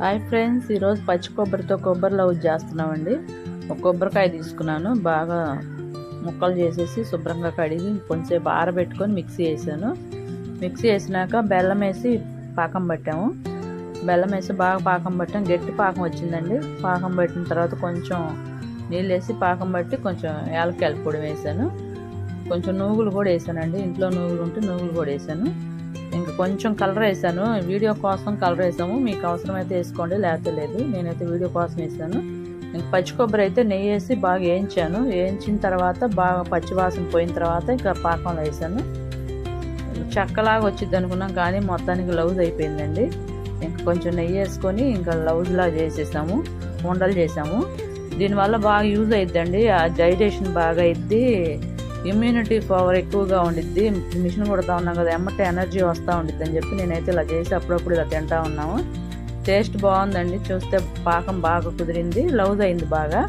Hi friends, ఈరోజు పచ్చి కొబ్బరితో కొబ్బరి లౌజ్ చేస్తున్నామండి. ఒక కొబ్బరికాయ తీసుకున్నాను, బాగా ముక్కలు చేసేసి శుభ్రంగా కడిగి కొంచెంసేపు ఆరబెట్టుకొని మిక్సీ వేసాను. మిక్సీ వేసినాక బెల్లం వేసి పాకం పట్టాము. బెల్లం వేసి బాగా పాకం పట్టాం, గట్టి పాకం వచ్చిందండి. పాకం పట్టిన తర్వాత కొంచెం నీళ్ళు వేసి పాకం పట్టి కొంచెం యాలక్కాయల పొడి వేసాను. కొంచెం నూగులు కూడా వేసానండి, ఇంట్లో నూగులు ఉంటే నూగులు కూడా వేసాను. ఇంకా కొంచెం కలర్ వేసాను, వీడియో కోసం కలర్ వేసాము. మీకు అవసరమైతే వేసుకోండి, లేకపోతే లేదు. నేనైతే వీడియో కోసం వేసాను. ఇంక పచ్చి కొబ్బరి అయితే నెయ్యి వేసి బాగా వేయించాను. వేయించిన తర్వాత బాగా పచ్చి వాసన పోయిన తర్వాత ఇంకా పాకంలో వేసాను. చెక్కలాగా వచ్చింది అనుకున్నాం, కానీ మొత్తానికి లౌజ్ అయిపోయిందండి. ఇంకా కొంచెం నెయ్యి వేసుకొని ఇంకా లౌజ్లా చేసేసాము, ఉండలు చేసాము. దీనివల్ల బాగా యూజ్ అయిద్దండి, డైజెషన్ బాగా అయిద్ది, ఇమ్యూనిటీ పవర్ ఎక్కువగా ఉండిద్ది. మిషన్ కుడతా ఉన్నాం కదా, ఎమ్మటే ఎనర్జీ వస్తూ ఉండిద్ది అని చెప్పి నేనైతే ఇలా చేసి అప్పుడప్పుడు ఇలా తింటా ఉన్నాము. టేస్ట్ బాగుందండి, చూస్తే పాకం బాగా కుదిరింది, లౌజ్ అయింది బాగా.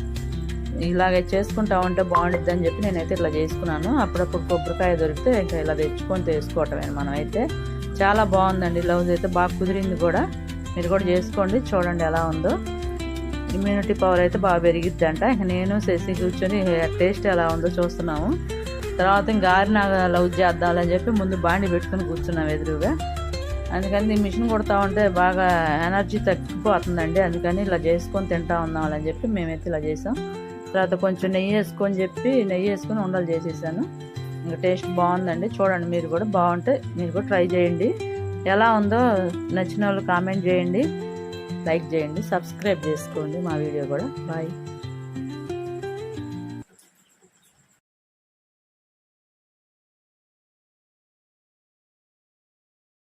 ఇలాగే చేసుకుంటా ఉంటే బాగుండిద్ది అని చెప్పి నేనైతే ఇలా చేసుకున్నాను. అప్పుడప్పుడు కొబ్బరికాయ దొరికితే ఇంకా ఇలా తెచ్చుకొని చేసుకోవటమే. మనం అయితే చాలా బాగుందండి, లౌజ్ అయితే బాగా కుదిరింది కూడా. మీరు కూడా చేసుకోండి, చూడండి ఎలా ఉందో. ఇమ్యూనిటీ పవర్ అయితే బాగా పెరిగిద్ది అంట. ఇంక నేను చేసి కూర్చొని టేస్ట్ ఎలా ఉందో చూస్తున్నాము. తర్వాత ఇంకా ఆరిన లౌజ్ చేద్దామని చెప్పి ముందు బాండి పెట్టుకుని కూర్చున్నాం ఎదురుగా. అందుకని మిషన్ కుడతా ఉంటే బాగా ఎనర్జీ తగ్గిపోతుందండి, అందుకని ఇలా చేసుకొని తింటా ఉందామని చెప్పి మేమైతే ఇలా చేసాం. తర్వాత కొంచెం నెయ్యి వేసుకొని ఉండలు చేసేసాను. ఇంకా టేస్ట్ బాగుందండి, చూడండి మీరు కూడా. బాగుంటే మీరు కూడా ట్రై చేయండి. ఎలా ఉందో నచ్చిన వాళ్ళు కామెంట్ చేయండి, లైక్ చేయండి, సబ్స్క్రైబ్ చేసుకోండి మా వీడియో కూడా. బాయ్.